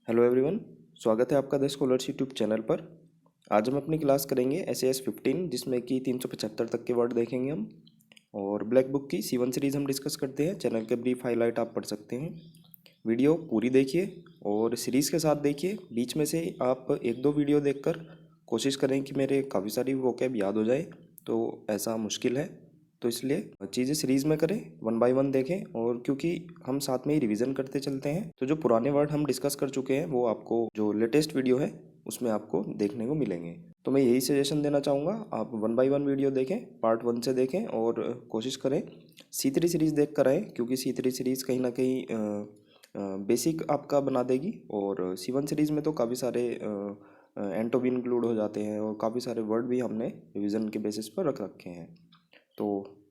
Hello everyone, स्वागत है आपका द स्कॉलर्स यूट्यूब चैनल पर। आज हम अपनी क्लास करेंगे SAS 15 जिसमें कि 375 तक के वर्ड देखेंगे हम। और ब्लैक बुक की C1 सीरीज़ हम डिस्कस करते हैं। चैनल के ब्रीफ हाईलाइट आप पढ़ सकते हैं। वीडियो पूरी देखिए और सीरीज़ के साथ देखिए। बीच में से आप एक दो वीडियो देखकर कोशिश करें कि मेरे काफ़ी सारी वोकैब याद हो जाए, तो ऐसा मुश्किल है, तो इसलिए चीज़ें सीरीज़ में करें, वन बाय वन देखें। और क्योंकि हम साथ में ही रिवीजन करते चलते हैं, तो जो पुराने वर्ड हम डिस्कस कर चुके हैं वो आपको जो लेटेस्ट वीडियो है उसमें आपको देखने को मिलेंगे। तो मैं यही सजेशन देना चाहूँगा, आप वन बाय वन वीडियो देखें, पार्ट 1 से देखें और कोशिश करें C3 सीरीज़ देख कर आएँ, क्योंकि C3 सीरीज़ कहीं ना कहीं बेसिक आपका बना देगी। और C1 सीरीज़ में तो काफ़ी सारे एंटो भी इंक्लूड हो जाते हैं और काफ़ी सारे वर्ड भी हमने रिवीजन के बेसिस पर रख रखे हैं। तो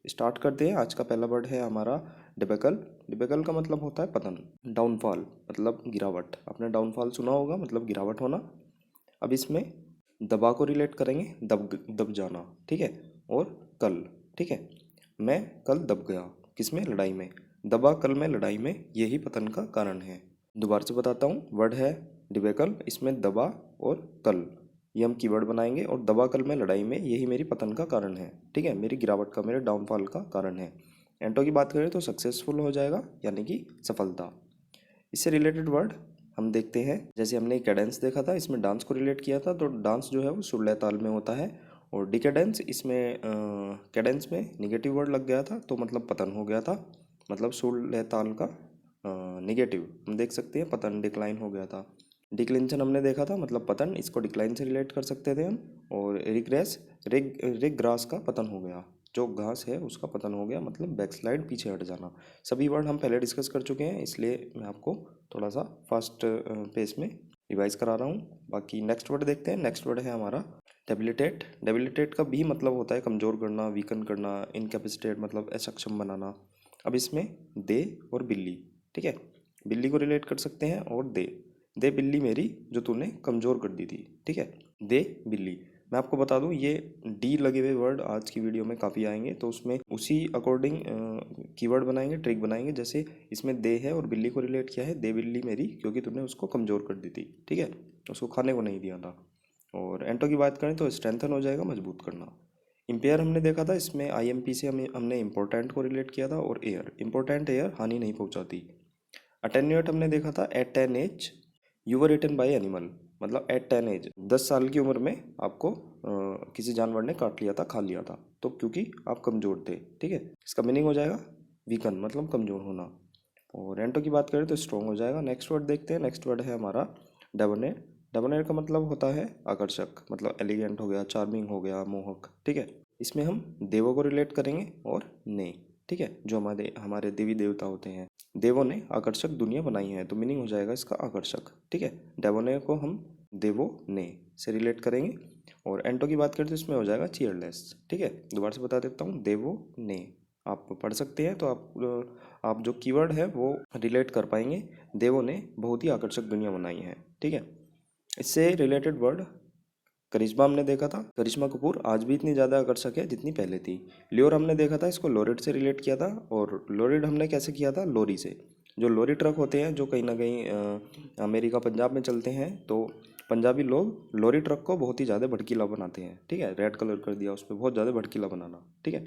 स्टार्ट करते हैं। आज का पहला वर्ड है हमारा डिबेकल। डिबेकल का मतलब होता है पतन, डाउनफॉल, मतलब गिरावट। आपने डाउनफॉल सुना होगा, मतलब गिरावट होना। अब इसमें दबा को रिलेट करेंगे, दब जाना, ठीक है। और कल, ठीक है। मैं कल दब गया, किसमें? लड़ाई में। दबा कल में लड़ाई में, यही पतन का कारण है। दोबारा से बताता हूँ, वर्ड है डिबेकल, इसमें दबा और कल ये हम कीवर्ड बनाएंगे। और दबा कल में लड़ाई में, यही मेरी पतन का कारण है, ठीक है, मेरी गिरावट का, मेरे डाउनफॉल का कारण है। एंटो की बात करें तो सक्सेसफुल हो जाएगा, यानी कि सफलता। इससे रिलेटेड वर्ड हम देखते हैं। जैसे हमने कैडेंस देखा था, इसमें डांस को रिलेट किया था, तो डांस जो है वो सुर लय ताल में होता है। और डिकेडेंस, इसमें कैडेंस में निगेटिव वर्ड लग गया था, तो मतलब पतन हो गया था, मतलब सुर लय ताल का निगेटिव हम देख सकते हैं, पतन, डिक्लाइन हो गया था। डिक्लेंशन हमने देखा था, मतलब पतन, इसको डिक्लाइन से रिलेट कर सकते थे हम। और रिग्रेस, रिग ग्रास का पतन हो गया, जो घास है उसका पतन हो गया, मतलब बैकस्लाइड, पीछे हट जाना। सभी वर्ड हम पहले डिस्कस कर चुके हैं, इसलिए मैं आपको थोड़ा सा फास्ट पेस में रिवाइज करा रहा हूँ। बाकी नेक्स्ट वर्ड देखते हैं। नेक्स्ट वर्ड है हमारा डेबिलिटेट। डेबिलिटेट का भी मतलब होता है कमज़ोर करना, वीकन करना, इनकेपेसिटेट मतलब असक्षम बनाना। अब इसमें दे और बिल्ली, ठीक है, बिल्ली को रिलेट कर सकते हैं। और दे बिल्ली मेरी, जो तूने कमज़ोर कर दी थी, ठीक है, दे बिल्ली। मैं आपको बता दूं, ये डी लगे हुए वर्ड आज की वीडियो में काफ़ी आएंगे, तो उसमें उसी अकॉर्डिंग कीवर्ड बनाएंगे, ट्रिक बनाएंगे। जैसे इसमें दे है और बिल्ली को रिलेट किया है, दे बिल्ली मेरी, क्योंकि तूने उसको कमज़ोर कर दी थी, ठीक है, उसको खाने को नहीं दिया था। और एंटो की बात करें तो स्ट्रेंथन हो जाएगा, मजबूत करना। इम्पेयर हमने देखा था, इसमें IMP से हमने इम्पोर्टेंट को रिलेट किया था। और एयर, इम्पोर्टेंट एयर हानि नहीं पहुंचाती। अटेन्यूएट हमने देखा था, at 10 age you were eaten by animal, मतलब एट 10 एज, 10 साल की उम्र में आपको किसी जानवर ने काट लिया था, खा लिया था, तो क्योंकि आप कमज़ोर थे, ठीक है। इसका मीनिंग हो जाएगा वीकन, मतलब कमज़ोर होना। और एंटो की बात करें तो स्ट्रॉन्ग हो जाएगा। नेक्स्ट वर्ड देखते हैं। नेक्स्ट वर्ड है हमारा डेबोनेर। डेबोनेर का मतलब होता है आकर्षक, मतलब एलिगेंट हो गया, चार्मिंग हो गया, मोहक, ठीक है। इसमें हम देवों को रिलेट करेंगे और ने, ठीक है, जो हमारे हमारे देवी देवता होते हैं। देवों ने आकर्षक दुनिया बनाई है, तो मीनिंग हो जाएगा इसका आकर्षक, ठीक है। डेबोनेर को हम देवों ने से रिलेट करेंगे। और एंटो की बात करें तो इसमें हो जाएगा चीयरलेस, ठीक है। दोबारा से बता देता हूँ, देवों ने आप पढ़ सकते हैं, तो आप जो कीवर्ड है वो रिलेट कर पाएंगे। देवों ने बहुत ही आकर्षक दुनिया बनाई है, ठीक है। इससे रिलेटेड वर्ड करिश्मा हमने देखा था, करिश्मा कपूर आज भी इतनी ज़्यादा आकर्षक है जितनी पहले थी। ल्योर हमने देखा था, इसको लोरिड से रिलेट किया था। और लोरिड हमने कैसे किया था? लोरी से। जो लोरी ट्रक होते हैं, जो कहीं ना कहीं अमेरिका पंजाब में चलते हैं, तो पंजाबी लोग लोरी ट्रक को बहुत ही ज़्यादा भड़कीला बनाते हैं, ठीक है। रेड कलर कर दिया उस पर, बहुत ज़्यादा भड़कीला बनाना, ठीक है।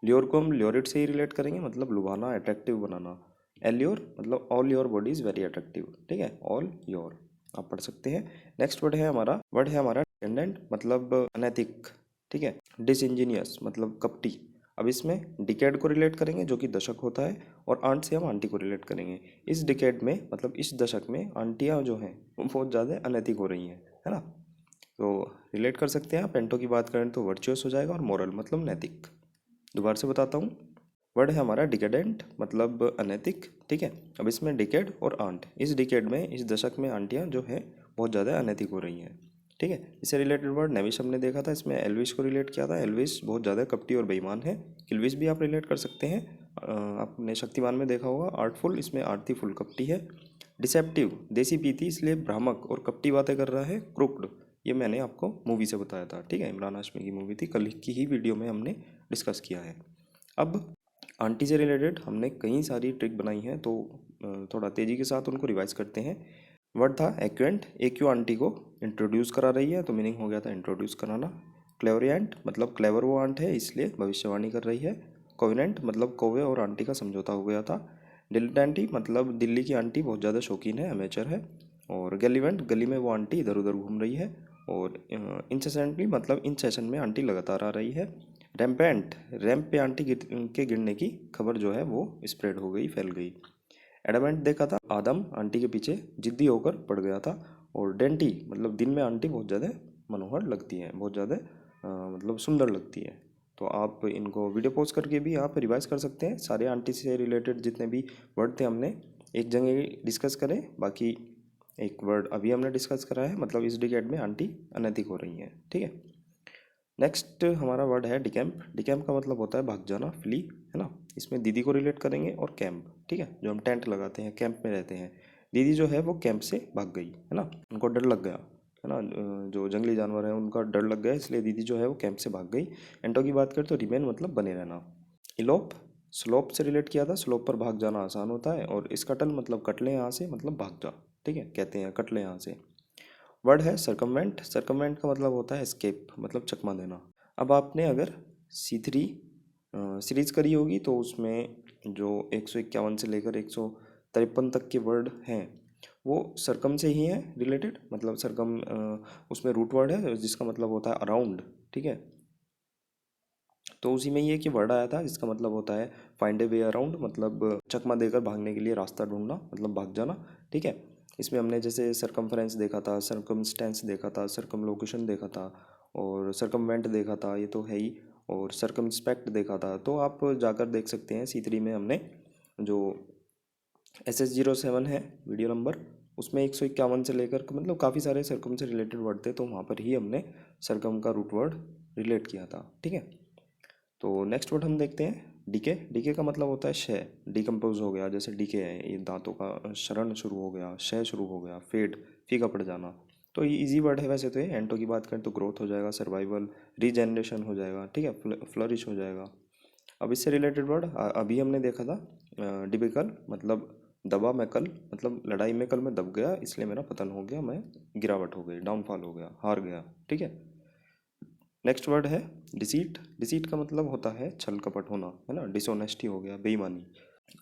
ल्योर को हम ल्योरिड से ही रिलेट करेंगे, मतलब लुभाना, अट्रैक्टिव बनाना। एल्योर मतलब all your body is very attractive, ठीक है, ऑल योर आप पढ़ सकते हैं। नेक्स्ट वर्ड है हमारा टेंडेंट, मतलब अनैतिक, ठीक है। डिसइंजीनियस मतलब कपटी। अब इसमें डिकेड को रिलेट करेंगे, जो कि दशक होता है। और आंट से हम आंटी को रिलेट करेंगे। इस डिकेड में, मतलब इस दशक में, आंटियाँ जो हैं वो बहुत ज़्यादा अनैतिक हो रही हैं, है ना। तो रिलेट कर सकते हैं आप। पेंटो की बात करें तो वर्चुअस हो जाएगा, और मोरल मतलब नैतिक। दोबारा से बताता हूँ, वर्ड है हमारा डिकेडेंट, मतलब अनैतिक, ठीक है। अब इसमें डिकेड और आंट, इस डिकेड में, इस दशक में आंटियाँ जो है बहुत ज़्यादा अनैतिक हो रही हैं, ठीक है। इससे रिलेटेड वर्ड नेविश हमने देखा था, इसमें एल्विश को रिलेट किया था। एल्विश बहुत ज़्यादा कपटी और बेईमान है। किल्विश भी आप रिलेट कर सकते हैं, आपने शक्तिमान में देखा होगा। आर्टफुल, इसमें आरतीफुल कपटी है। डिसेप्टिव, देसी पीती, इसलिए भ्रामक और कपटी बातें कर रहा है। क्रुक्ड, ये मैंने आपको मूवी से बताया था, ठीक है, इमरान हाशमी की मूवी थी, कल की ही वीडियो में हमने डिस्कस किया है। अब आंटी से रिलेटेड हमने कई सारी ट्रिक बनाई हैं, तो थोड़ा तेज़ी के साथ उनको रिवाइज करते हैं। वर्ड था एक्वेंट, एक्यू आंटी को इंट्रोड्यूस करा रही है, तो मीनिंग हो गया था इंट्रोड्यूस कराना। क्लेवरियंट मतलब क्लेवर वो आंट है इसलिए भविष्यवाणी कर रही है। कोविनेंट मतलब कौवे और आंटी का समझौता हो गया था। डिलिटेंटी मतलब दिल्ली की आंटी बहुत ज़्यादा शौकीन है, अमेचर है। और गैलीवेंट गली में वो आंटी इधर उधर घूम रही है। और इंसेसेंटली मतलब इन सेशन में आंटी लगातार आ रही है। रैम्पेंट रैम्प पे आंटी के गिरने की खबर जो है वो स्प्रेड हो गई, फैल गई। एडामेंट देखा था, आदम आंटी के पीछे जिद्दी होकर पड़ गया था। और डेंटी मतलब दिन में आंटी बहुत ज़्यादा मनोहर लगती है, बहुत ज़्यादा मतलब सुंदर लगती है। तो आप इनको वीडियो पॉज करके भी आप रिवाइज कर सकते हैं। सारे आंटी से रिलेटेड जितने भी वर्ड थे हमने एक जगह डिस्कस करें, बाकी एक वर्ड अभी हमने डिस्कस करा है, मतलब इस डिकेड में आंटी अनैतिक हो रही हैं, ठीक है। नेक्स्ट हमारा वर्ड है डिकैम्प। डिकैम्प का मतलब होता है भाग जाना, फ्ली, है ना। इसमें दीदी को रिलेट करेंगे और कैंप, ठीक है, जो हम टेंट लगाते हैं, कैंप में रहते हैं। दीदी जो है वो कैंप से भाग गई, है ना, उनको डर लग गया, है ना। जो जंगली जानवर है उनका डर लग गया, इसलिए दीदी जो है वो कैंप से भाग गई। एंटो की बात करें तो रिमेन मतलब बने रहना। इलोप स्लोप से रिलेट किया था, स्लोप पर भाग जाना आसान होता है। और स्कटल मतलब कटले यहाँ से मतलब भाग जा, ठीक है, कहते हैं कटले यहाँ से। वर्ड है सरकमवेंट। सरकमवेंट का मतलब होता है एस्केप, मतलब चकमा देना। अब आपने अगर C3 सीरीज करी होगी तो उसमें जो 151 से लेकर 153 तक के वर्ड हैं वो सरकम से ही हैं रिलेटेड, मतलब सरकम उसमें रूट वर्ड है जिसका मतलब होता है अराउंड, ठीक है। तो उसी में ये कि वर्ड आया था जिसका मतलब होता है फाइंड ए वे अराउंड, मतलब चकमा देकर भागने के लिए रास्ता ढूंढना, मतलब भाग जाना, ठीक है। इसमें हमने जैसे सरकमफ्रेंस देखा था, सरकमस्टेंस देखा था, सरकमलोकेशन देखा था, और सरकमवेंट देखा था, ये तो है ही। और सरकमस्पेक्ट देखा था, तो आप जाकर देख सकते हैं C3 में हमने जो SS07 है वीडियो नंबर, उसमें 151 से लेकर मतलब काफ़ी सारे सरकम से रिलेटेड वर्ड थे, तो वहाँ पर ही हमने सरकम का रूट वर्ड रिलेट किया था, ठीक है। तो नेक्स्ट वर्ड हम देखते हैं डीके। डीके का मतलब होता है क्षय, डिकम्पोज हो गया, जैसे डीके है ये दांतों का शरण शुरू हो गया, क्षय शुरू हो गया, फेड फीका पड़ जाना। तो ये इजी वर्ड है वैसे तो। ये एंटो की बात करें तो ग्रोथ हो जाएगा, सर्वाइवल, रीजनरेशन हो जाएगा, ठीक है, फ्लरिश हो जाएगा। अब इससे रिलेटेड वर्ड अभी हमने देखा था डिबिकल मतलब दबा, मैं कल मतलब लड़ाई में कल मैं दब गया इसलिए मेरा पतन हो गया, मैं गिरावट हो गई, डाउनफॉल हो गया, हार गया, ठीक है। नेक्स्ट वर्ड है डिसीट। डिसीट का मतलब होता है छल कपट होना, है ना, डिसऑनेस्टी हो गया, बेईमानी।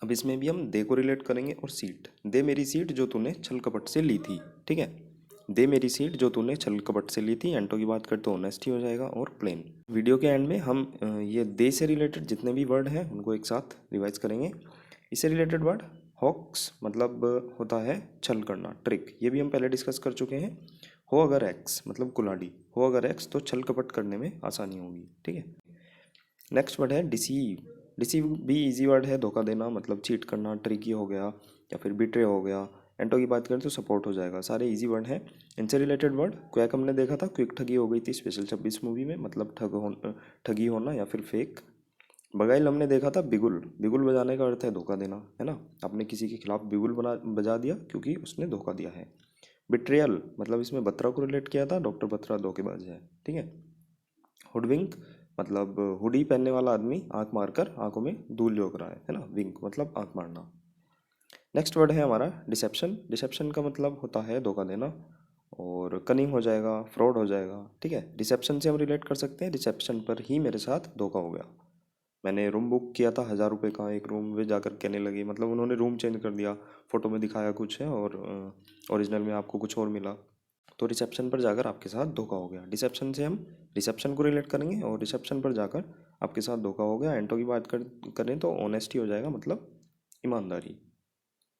अब इसमें भी हम दे को रिलेट करेंगे और सीट। दे मेरी सीट जो तूने छल कपट से ली थी, ठीक है। दे मेरी सीट जो तूने छल कपट से ली थी, एंटो की बात करते तो ऑनेस्टी हो जाएगा और प्लेन। वीडियो के एंड में हम ये दे से रिलेटेड जितने भी वर्ड हैं उनको एक साथ रिवाइज करेंगे। इससे रिलेटेड वर्ड हॉक्स मतलब होता है छल करना, ट्रिक, ये भी हम पहले डिस्कस कर चुके हैं। हो अगर एक्स मतलब कुल्हाड़ी, हो अगर एक्स तो छल कपट करने में आसानी होगी, ठीक है। नेक्स्ट वर्ड है डिसीव। डिसीव भी इजी वर्ड है, धोखा देना मतलब चीट करना, ट्रिकी हो गया या फिर बिट्रे हो गया। एंटो की बात करें तो सपोर्ट हो जाएगा, सारे इजी वर्ड हैं। इनसे रिलेटेड वर्ड क्वैक हमने देखा था, क्विक ठगी हो गई थी स्पेशल 26 मूवी में, मतलब ठगी होना या फिर फेक। बगाइल हमने देखा था बिगुल, बिगुल बजाने का अर्थ है धोखा देना, है ना, आपने किसी के खिलाफ बिगुल बजा दिया क्योंकि उसने धोखा दिया है। बिट्रियल मतलब इसमें बत्रा को रिलेट किया था, डॉक्टर बत्रा धोखेबाज है, ठीक है। हुडविंक मतलब हुडी पहनने वाला आदमी आंख मारकर आंखों में धूल झोंक रहा है ना, विंक मतलब आंख मारना। नेक्स्ट वर्ड है हमारा डिसेप्शन। डिसेप्शन का मतलब होता है धोखा देना, और कनिंग हो जाएगा, फ्रॉड हो जाएगा, ठीक है। डिसेप्शन से हम रिलेट कर सकते हैं, रिसेप्शन पर ही मेरे साथ धोखा हो गया। मैंने रूम बुक किया था 1000 रुपये का, एक रूम वे जाकर कहने लगी, मतलब उन्होंने रूम चेंज कर दिया, फ़ोटो में दिखाया कुछ है और ओरिजिनल में आपको कुछ और मिला। तो रिसेप्शन पर जाकर आपके साथ धोखा हो गया। डिसेप्शन से हम रिसेप्शन को रिलेट करेंगे और रिसेप्शन पर जाकर आपके साथ धोखा हो गया। एंटो की बात करें तो ऑनेस्टी हो जाएगा, मतलब ईमानदारी।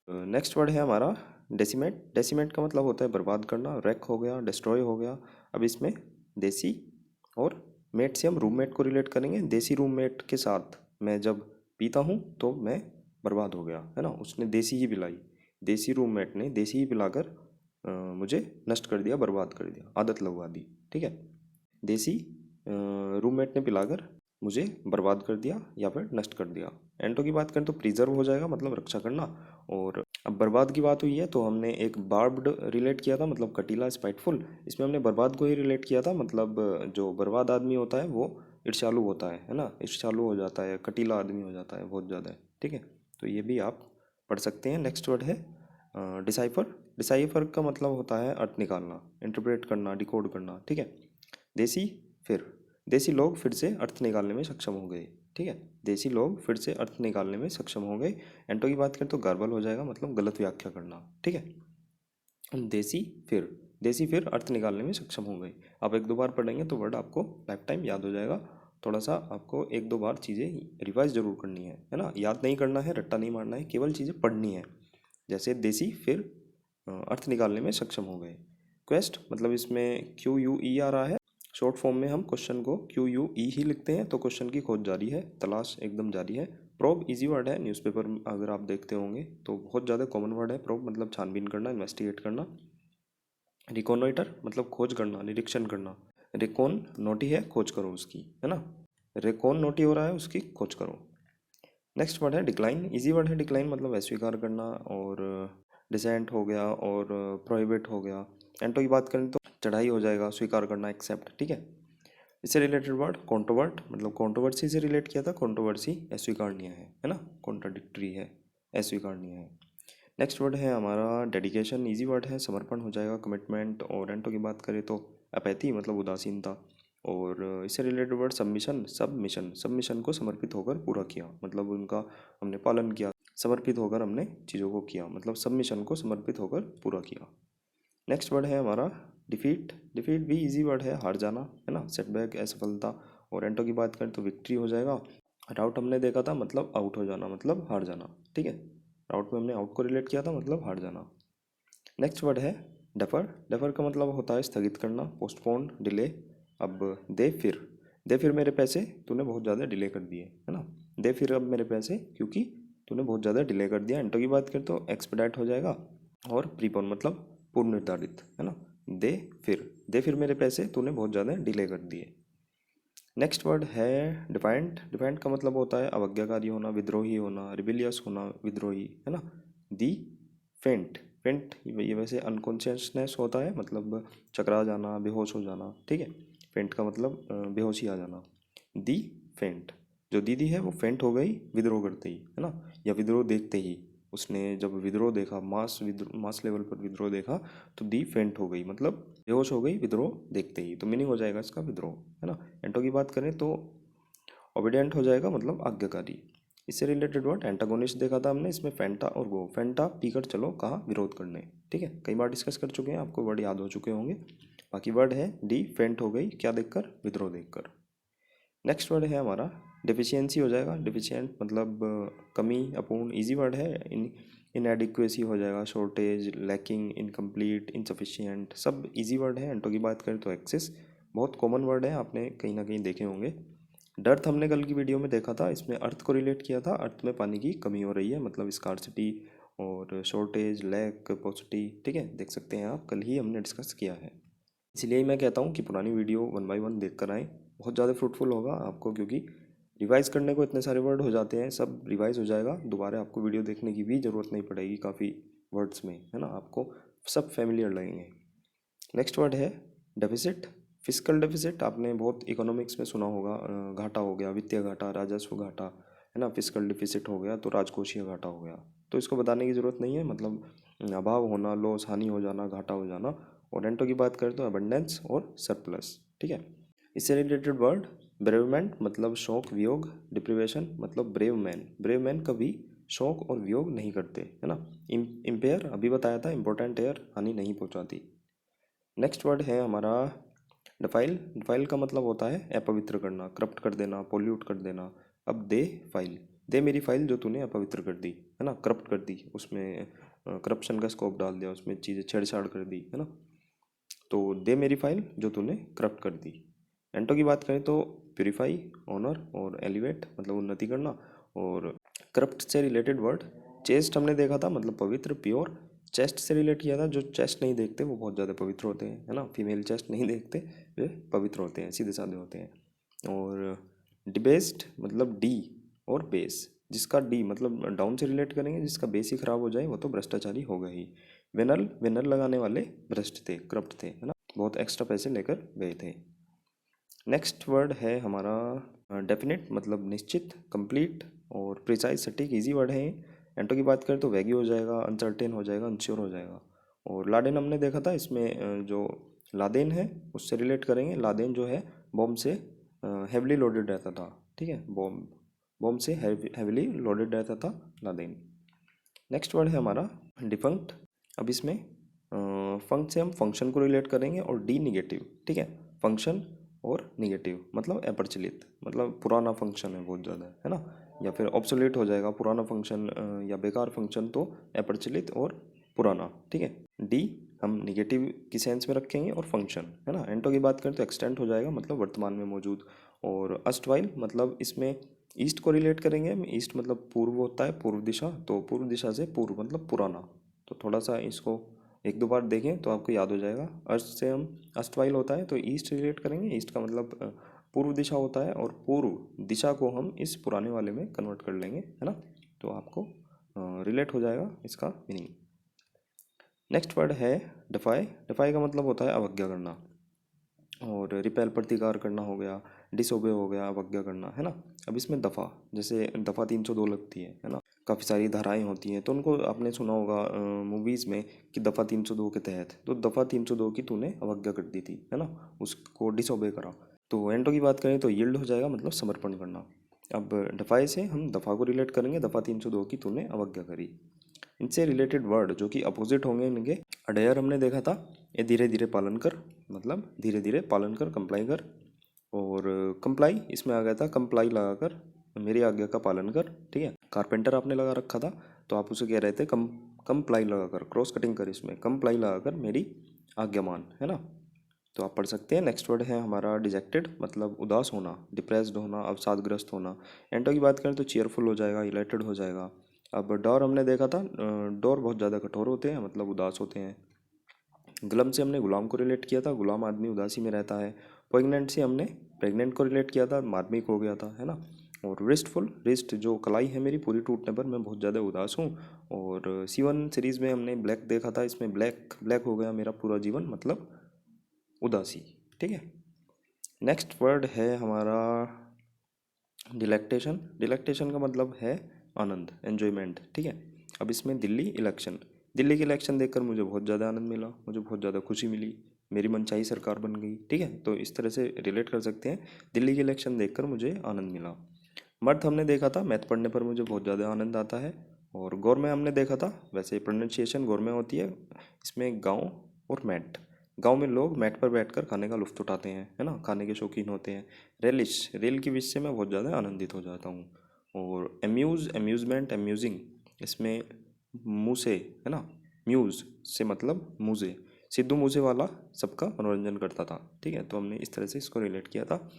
नेक्स्ट वर्ड है हमारा डेसिमेट। डेसिमेट का मतलब होता है बर्बाद करना, रैक हो गया, डिस्ट्रॉय हो गया। अब इसमें देसी और मेट से हम रूममेट को रिलेट करेंगे। देसी रूममेट के साथ मैं जब पीता हूँ तो मैं बर्बाद हो गया, है ना, उसने देसी ही पिलाई। देसी रूममेट ने देसी ही पिलाकर मुझे नष्ट कर दिया, बर्बाद कर दिया, आदत लगवा दी, ठीक है। देसी रूममेट ने पिलाकर मुझे बर्बाद कर दिया या फिर नष्ट कर दिया। एंटो की बात करें तो प्रिजर्व हो जाएगा, मतलब रक्षा करना। और अब बर्बाद की बात हुई है तो हमने एक बार्ब्ड रिलेट किया था, मतलब कटीला, स्पाइटफुल। इसमें हमने बर्बाद को ही रिलेट किया था, मतलब जो बर्बाद आदमी होता है वो ईर्ष्यालु होता है ना, ईर्ष्यालु हो जाता है, कटीला आदमी हो जाता है बहुत ज़्यादा, ठीक है। तो ये भी आप पढ़ सकते हैं। नेक्स्ट वर्ड है डिसाइफर। डिसाइफर का मतलब होता है अर्थ निकालना, इंटरप्रेट करना, डिकोड करना, ठीक है। देसी फिर, देसी लोग फिर से अर्थ निकालने में सक्षम हो गए, ठीक है। देसी लोग फिर से अर्थ निकालने में सक्षम हो गए। एंटो की बात करें तो गार्बल हो जाएगा, मतलब गलत व्याख्या करना, ठीक है। देसी फिर अर्थ निकालने में सक्षम हो गए। आप एक दो बार पढ़ेंगे तो वर्ड आपको लाइफ टाइम याद हो जाएगा। थोड़ा सा आपको एक दो बार चीज़ें रिवाइज जरूर करनी है ना। याद नहीं करना है, रट्टा नहीं मारना है, केवल चीज़ें पढ़नी है। जैसे देसी फिर अर्थ निकालने में सक्षम हो गए। क्वेस्ट मतलब इसमें QUE आ रहा है। शॉर्ट फॉर्म में हम क्वेश्चन को QUE ही लिखते हैं, तो क्वेश्चन की खोज जारी है, तलाश एकदम जारी है। प्रोब इजी वर्ड है, न्यूज़पेपर अगर आप देखते होंगे तो बहुत ज़्यादा कॉमन वर्ड है प्रोब, मतलब छानबीन करना, इन्वेस्टिगेट करना। रिकॉनोइटर मतलब खोज करना, निरीक्षण करना। रिकॉन नोटी है, खोज करो उसकी, है ना। रिकॉन नोटी हो रहा है, उसकी खोज करो। नेक्स्ट वर्ड है डिक्लाइन, इजी वर्ड है डिक्लाइन, मतलब अस्वीकार करना, और डिसेंट हो गया और प्रोहिबिट हो गया। एंटो की बात करें तो चढ़ाई हो जाएगा, स्वीकार करना, एक्सेप्ट, ठीक है। इससे रिलेटेड वर्ड कॉन्ट्रोवर्ट, मतलब कॉन्ट्रोवर्सी से रिलेट किया था। कॉन्ट्रोवर्सी अस्वीकारनीय है ना, कॉन्ट्राडिक्टरी है, अस्वीकारनीय है। नेक्स्ट वर्ड है हमारा डेडिकेशन, इजी वर्ड है, समर्पण हो जाएगा, कमिटमेंट। और एंटो की बात करें तो अपैथी मतलब उदासीनता। और इससे रिलेटेड वर्ड सबमिशन, सबमिशन को समर्पित होकर पूरा किया, मतलब उनका हमने पालन किया, समर्पित होकर हमने चीज़ों को किया, मतलब सबमिशन को समर्पित होकर पूरा किया। नेक्स्ट वर्ड है हमारा डिफीट, डिफीट भी इजी वर्ड है, हार जाना, है ना, सेटबैक, असफलता। और एंटो की बात करें तो विक्ट्री हो जाएगा। राउट हमने देखा था, मतलब आउट हो जाना, मतलब हार जाना, ठीक है। राउट में हमने आउट को रिलेट किया था, मतलब हार जाना। नेक्स्ट वर्ड है डेफर, डेफर का मतलब होता है स्थगित करना, पोस्टपोन, डिले। अब दे फिर मेरे पैसे, तूने बहुत ज़्यादा डिले कर दिए, है ना। दे फिर अब मेरे पैसे क्योंकि तूने बहुत ज़्यादा डिले कर दिया। एंटो की बात करें तो एक्सपेडाइट हो जाएगा। और प्रीपोन मतलब पूर्व निर्धारित, है ना। दे फिर मेरे पैसे, तूने बहुत ज़्यादा डिले कर दिए। नेक्स्ट वर्ड है डिफाइंट, डिफाइंट का मतलब होता है अवज्ञाकारी होना, विद्रोही होना, रिबिलियस होना, विद्रोही, है ना। दी फेंट, फेंट ये वैसे अनकॉन्शियसनेस होता है, मतलब चकरा जाना, बेहोश हो जाना, ठीक है। फेंट का मतलब बेहोशी आ जाना। दी फेंट, जो दीदी है वो फेंट हो गई विद्रोह करते ही, है ना, या विद्रोह देखते ही। उसने जब विद्रोह देखा, मास लेवल पर विद्रोह देखा, तो दी फेंट हो गई, मतलब बेहोश हो गई विद्रोह देखते ही। तो मीनिंग हो जाएगा इसका विद्रोह, है ना। एंटो की बात करें तो ओबीडियंट हो जाएगा, मतलब आज्ञाकारी। इससे रिलेटेड वर्ड एंटागोनिस्ट देखा था हमने, इसमें फेंटा और गो। फेंटा पीकर चलो, कहाँ, विरोध करने, ठीक है। कई बार डिस्कस कर चुके हैं, आपको वर्ड याद हो चुके होंगे। बाकी वर्ड है डी फेंट हो गई, क्या देखकर, विद्रोह देखकर। नेक्स्ट वर्ड है हमारा डिफिशियंसी हो जाएगा, डिफिशियंट मतलब कमी, अपूर्ण, इजी वर्ड है। इनएडिक्वेसी हो जाएगा, शॉर्टेज, लैकिंग, इनकम्प्लीट, इनसफिशियंट, सब इजी वर्ड है। एंटो की बात करें तो एक्सेस, बहुत कॉमन वर्ड है, आपने कहीं ना कहीं देखे होंगे। डर्थ हमने कल की वीडियो में देखा था, इसमें अर्थ को रिलेट किया था, अर्थ में पानी की कमी हो रही है, मतलब स्कार्सिटी और शॉर्टेज, लैक, पोसिटी, ठीक है, देख सकते हैं आप, कल ही हमने डिस्कस किया है। इसलिए मैं कहता हूँ कि पुरानी वीडियो 1 बाय 1 देख कर आएँ, बहुत ज़्यादा फ्रूटफुल होगा आपको, क्योंकि रिवाइज करने को इतने सारे वर्ड हो जाते हैं, सब रिवाइज हो जाएगा, दोबारा आपको वीडियो देखने की भी ज़रूरत नहीं पड़ेगी काफ़ी वर्ड्स में, है ना, आपको सब फैमिलियर लगेंगे। नेक्स्ट वर्ड है डेफिसिट, फिजिकल डेफिसिट, आपने बहुत इकोनॉमिक्स में सुना होगा, घाटा हो गया, वित्तीय घाटा, राजस्व घाटा, है ना। फिजिकल डेफिसिट हो गया तो राजकोषीय घाटा हो गया, तो इसको बताने की ज़रूरत नहीं है, मतलब अभाव होना, लॉस, हानि हो जाना, घाटा हो जाना। और एंटो की बात करें तो अबंडेंस और सरप्लस, ठीक है। इससे रिलेटेड वर्ड ब्रेवमेंट, मतलब शोक, वियोग, डिप्रिवेशन, मतलब ब्रेव मैन, ब्रेव मैन कभी शोक और वियोग नहीं करते, है ना। इम्पेयर अभी बताया था, इंपॉर्टेंट एयर, हानि नहीं पहुंचाती। नेक्स्ट वर्ड है हमारा डिफाइल, डिफाइल का मतलब होता है अपवित्र करना, करप्ट कर देना, पोल्यूट कर देना। अब दे फाइल, दे मेरी फाइल जो तूने अपवित्र कर दी, है ना, करप्ट कर दी, उसमें करप्शन का स्कोप डाल दिया, उसमें चीज़ें छेड़छाड़ कर दी, है ना। तो दे मेरी फाइल जो तूने करप्ट कर दी। एंटो की बात करें तो प्योरीफाई, ऑनर और एलिवेट, मतलब उन्नति करना। और करप्ट से रिलेटेड वर्ड चेस्ट हमने देखा था, मतलब पवित्र, प्योर। चेस्ट से रिलेट किया था, जो चेस्ट नहीं देखते वो बहुत ज़्यादा पवित्र होते हैं, है ना। फीमेल चेस्ट नहीं देखते, वे पवित्र होते हैं, सीधे साधे होते हैं। और डिबेस्ड मतलब डी और बेस, जिसका डी मतलब डाउन से रिलेट करेंगे, जिसका बेस ही खराब हो जाए वो तो भ्रष्टाचारी होगा ही। वेनल, वेनर लगाने वाले भ्रष्ट थे, करप्ट थे, है ना, बहुत एक्स्ट्रा पैसे लेकर गए थे। नेक्स्ट वर्ड है हमारा डेफिनेट, मतलब निश्चित, कंप्लीट और प्रिसाइज, सटीक, इजी वर्ड है। एंटो की बात करें तो वैगी हो जाएगा, अनसर्टेन हो जाएगा, अनश्योर हो जाएगा। और लादेन हमने देखा था, इसमें जो लादेन है उससे रिलेट करेंगे। लादेन जो है बॉम्ब से हेवली लोडेड रहता था, ठीक है, बॉम्ब से हेवली लोडेड रहता था लादेन। नेक्स्ट वर्ड है हमारा डिफंक्ट। अब इसमें फंक्ट से हम फंक्शन को रिलेट करेंगे और डी निगेटिव, ठीक है। फंक्शन और निगेटिव मतलब अप्रचलित, मतलब पुराना फंक्शन है बहुत ज़्यादा, है ना, या फिर ऑब्सोलेट हो जाएगा पुराना फंक्शन या बेकार फंक्शन, तो अप्रचलित और पुराना, ठीक है। डी हम निगेटिव की सेंस में रखेंगे और फंक्शन, है ना। एंटो की बात करें तो एक्सटेंट हो जाएगा, मतलब वर्तमान में मौजूद। और अस्ट मतलब इसमें ईस्ट को रिलेट करेंगे हम। ईस्ट मतलब पूर्व होता है, पूर्व दिशा, तो पूर्व दिशा से पूर्व मतलब पुराना। तो थोड़ा सा इसको एक दो बार देखें तो आपको याद हो जाएगा। अस्ट से हम अस्तवाइल होता है तो ईस्ट रिलेट करेंगे। ईस्ट का मतलब पूर्व दिशा होता है, और पूर्व दिशा को हम इस पुराने वाले में कन्वर्ट कर लेंगे, है ना। तो आपको रिलेट हो जाएगा इसका मीनिंग। नेक्स्ट वर्ड है डिफाई। डिफाई का मतलब होता है अवज्ञा करना, और रिपेल प्रतिकार करना हो गया, डिसोबे हो गया, अवज्ञा करना, है ना। अब इसमें दफ़ा, जैसे दफ़ा 302 लगती है ना, काफ़ी सारी धाराएं होती हैं, तो उनको आपने सुना होगा मूवीज़ में कि दफ़ा 302 के तहत, तो दफ़ा 302 की तूने अवज्ञा कर दी थी, है ना, उसको डिसोबे करा। तो एंटो की बात करें तो यील्ड हो जाएगा, मतलब समर्पण करना। अब डफाई से हम दफ़ा को रिलेट करेंगे, दफ़ा 302 की तूने अवज्ञा करी। इनसे रिलेटेड वर्ड जो कि अपोजिट होंगे इनके, अडेयर हमने देखा था, ये धीरे धीरे पालन कर, मतलब धीरे धीरे पालन कर, कंप्लाई कर। और कंप्लाई इसमें आ गया था, कंप्लाई लगाकर मेरी आज्ञा का पालन कर, ठीक है। कारपेंटर आपने लगा रखा था तो आप उसे कह रहे थे कंप्लाई लगाकर, क्रॉस कटिंग कर, इसमें कंप्लाई लगाकर मेरी आज्ञा मान, है ना। तो आप पढ़ सकते हैं। नेक्स्ट वर्ड है हमारा डिजेक्टेड, मतलब उदास होना, डिप्रेस्ड होना, अवसादग्रस्त होना। एंटो की बात करें तो चीयरफुल हो जाएगा, इलाइटेड हो जाएगा। अब डोर हमने देखा था, डोर बहुत ज़्यादा कठोर होते हैं, मतलब उदास होते हैं। ग्लम से हमने गुलाम को रिलेट किया था, गुलाम आदमी उदासी में रहता है। पोइग्नेंट से हमने प्रेग्नेंट को रिलेट किया था, मार्मिक हो गया था, है ना। और रिस्टफुल, रिस्ट जो कलाई है मेरी पूरी टूटने पर मैं बहुत ज़्यादा उदास हूँ। और C1 सीरीज़ में हमने ब्लैक देखा था, इसमें ब्लैक ब्लैक हो गया मेरा पूरा जीवन, मतलब उदासी, ठीक है। नेक्स्ट वर्ड है हमारा डिलेक्टेशन। डिलेक्टेशन का मतलब है आनंद, एन्जॉयमेंट, ठीक है। अब इसमें दिल्ली इलेक्शन, दिल्ली के इलेक्शन देखकर मुझे बहुत ज़्यादा आनंद मिला, मुझे बहुत ज़्यादा खुशी मिली, मेरी मनचाही सरकार बन गई, ठीक है। तो इस तरह से रिलेट कर सकते हैं, दिल्ली के इलेक्शन देखकर मुझे आनंद मिला। मर्थ हमने देखा था, मैथ पढ़ने पर मुझे बहुत ज़्यादा आनंद आता है। और गौरमें हमने देखा था, वैसे प्रोनाउंसिएशन गौरमें होती है, इसमें गाँव और मैट। गांव में लोग मैट पर बैठकर खाने का लुत्फ़ उठाते हैं, है ना, खाने के शौकीन होते हैं। रेलिश, रेल की विश से मैं बहुत ज़्यादा आनंदित हो जाता हूँ। और एम्यूज़, एम्यूज़मेंट, एम्यूजिंग, इसमें मुँह से, है ना, म्यूज़ से मतलब मुझे, सिद्धू मूसे वाला सबका मनोरंजन करता था, ठीक है। तो हमने इस तरह से इसको रिलेट किया था।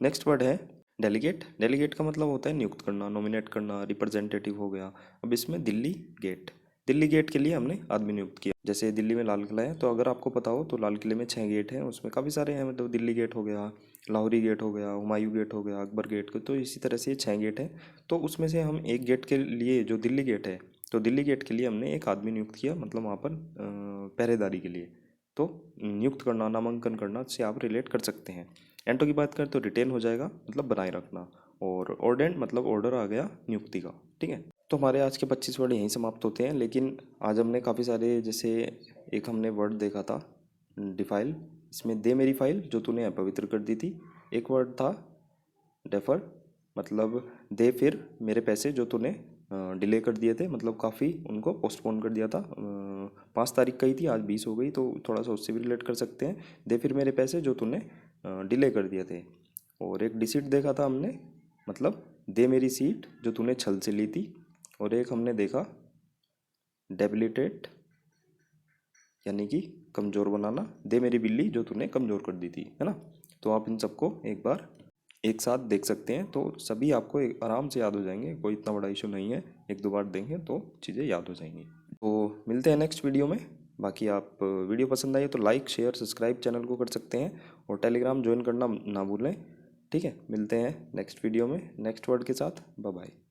नेक्स्ट वर्ड है डेलीगेट। डेलीगेट का मतलब होता है नियुक्त करना, नॉमिनेट करना, रिप्रेजेंटेटिव हो गया। अब इसमें दिल्ली गेट, दिल्ली गेट के लिए हमने आदमी नियुक्त किया। जैसे दिल्ली में लाल किला है, तो अगर आपको पता हो तो लाल किले में 6 गेट हैं, उसमें काफ़ी सारे हैं, मतलब दिल्ली गेट हो गया, लाहौरी गेट हो गया, हुमायूं गेट हो गया, अकबर गेट, तो इसी तरह से ये 6 गेट हैं। तो उसमें से हम एक गेट के लिए, जो दिल्ली गेट है, तो दिल्ली गेट के लिए हमने एक आदमी नियुक्त किया, मतलब वहाँ पर पहरेदारी के लिए। तो नियुक्त करना, नामांकन करना से आप रिलेट कर सकते हैं। एंटो की बात करें तो रिटेन हो जाएगा, मतलब बनाए रखना। और ऑर्डेंट मतलब ऑर्डर आ गया नियुक्ति का, ठीक है। तो हमारे आज के 25 वर्ड यहीं समाप्त होते हैं, लेकिन आज हमने काफ़ी सारे, जैसे एक हमने वर्ड देखा था डिफाइल, इसमें दे मेरी फाइल जो तूने अपवित्र कर दी थी। एक वर्ड था डेफर, मतलब दे फिर मेरे पैसे जो तूने डिले कर दिए थे, मतलब काफ़ी उनको पोस्टपोन कर दिया था। 5 तारीख का ही थी, आज 20 हो गई, तो थोड़ा सा उससे भी रिलेट कर सकते हैं। दे फिर मेरे पैसे जो तूने डिले कर दिए थे। और एक डिसीट देखा था हमने, मतलब दे मेरी सीट जो तूने छल से ली थी। और एक हमने देखा डेबिलिटेट, यानी कि कमज़ोर बनाना, दे मेरी बिल्ली जो तूने कमज़ोर कर दी थी, है ना। तो आप इन सबको एक बार एक साथ देख सकते हैं, तो सभी आपको आराम से याद हो जाएंगे, कोई इतना बड़ा इशू नहीं है, एक दो बार देंगे तो चीज़ें याद हो जाएंगी। तो मिलते हैं नेक्स्ट वीडियो में। बाकी आप वीडियो पसंद आई तो लाइक शेयर सब्सक्राइब चैनल को कर सकते हैं, और टेलीग्राम ज्वाइन करना ना भूलें, ठीक है। मिलते हैं नेक्स्ट वीडियो में नेक्स्ट वर्ड के साथ। Bye bye.